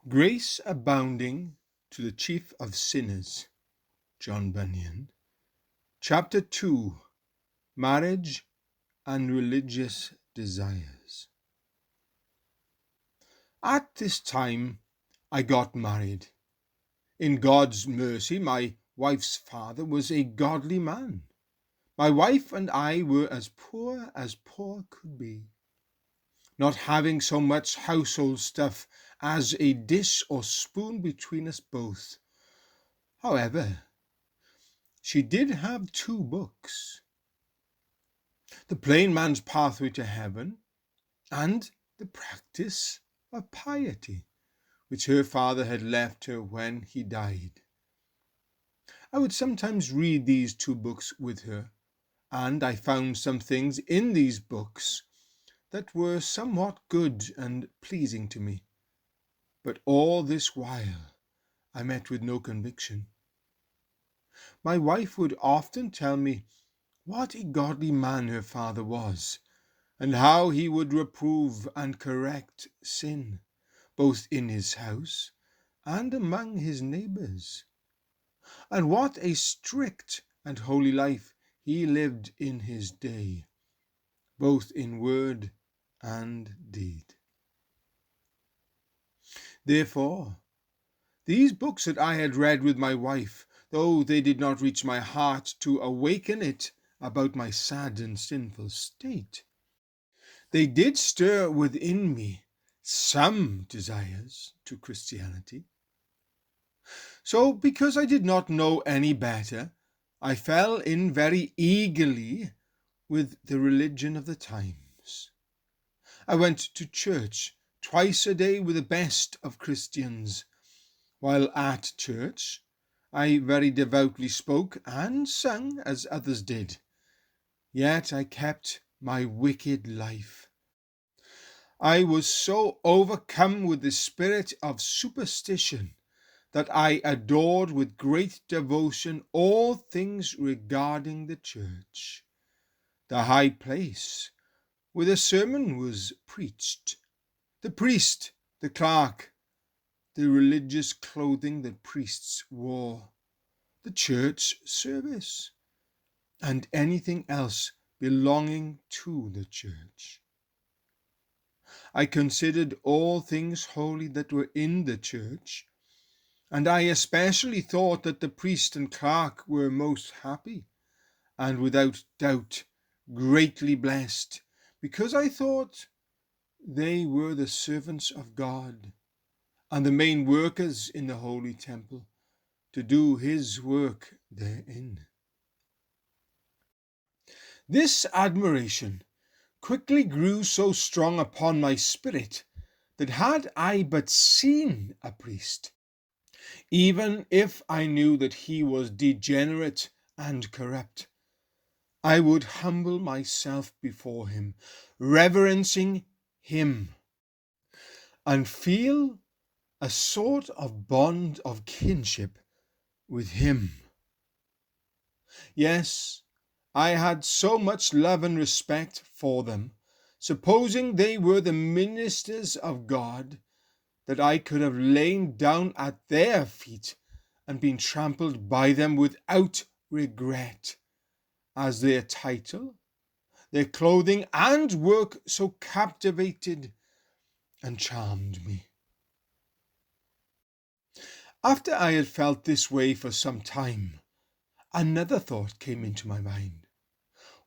Grace Abounding to the Chief of Sinners, John Bunyan. Chapter 2, Marriage and Religious Desires. At this time I got married. In God's mercy, my wife's father was a godly man. My wife and I were as poor could be, not having so much household stuff as a dish or spoon between us both. However, she did have 2 books, The Plain Man's Pathway to Heaven and The Practice of Piety, which her father had left her when he died. I would sometimes read these 2 books with her, and I found some things in these books that were somewhat good and pleasing to me. But all this while I met with no conviction. My wife would often tell me what a godly man her father was, and how he would reprove and correct sin, both in his house and among his neighbours, and what a strict and holy life he lived in his day, both in word and deed. Therefore, these books that I had read with my wife, though they did not reach my heart to awaken it about my sad and sinful state, they did stir within me some desires to Christianity. So, because I did not know any better, I fell in very eagerly with the religion of the times. I went to church twice a day with the best of Christians. While at church, I very devoutly spoke and sung as others did. Yet I kept my wicked life. I was so overcome with the spirit of superstition that I adored with great devotion all things regarding the church, the high place where the sermon was preached, the priest, the clerk, the religious clothing that priests wore, the church service, and anything else belonging to the church. I considered all things holy that were in the church, and I especially thought that the priest and clerk were most happy, and without doubt greatly blessed, because I thought they were the servants of God, and the main workers in the holy temple, to do his work therein. This admiration quickly grew so strong upon my spirit that had I but seen a priest, even if I knew that he was degenerate and corrupt, I would humble myself before him, reverencing him, and feel a sort of bond of kinship with him. Yes, I had so much love and respect for them, supposing they were the ministers of God, that I could have lain down at their feet and been trampled by them without regret, as their title, their clothing, and work so captivated and charmed me. After I had felt this way for some time, another thought came into my mind,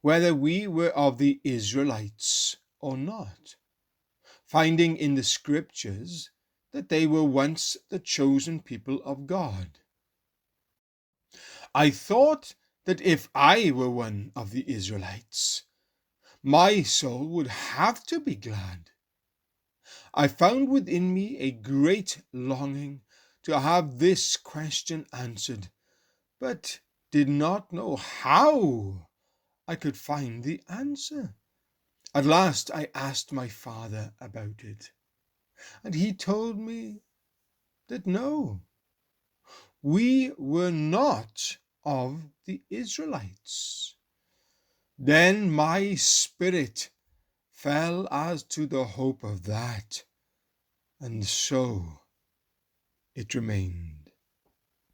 whether we were of the Israelites or not, finding in the scriptures that they were once the chosen people of God. I thought that if I were one of the Israelites, my soul would have to be glad. I found within me a great longing to have this question answered, but did not know how I could find the answer. At last I asked my father about it, and he told me that no, we were not of the Israelites. Then my spirit fell as to the hope of that, and so it remains.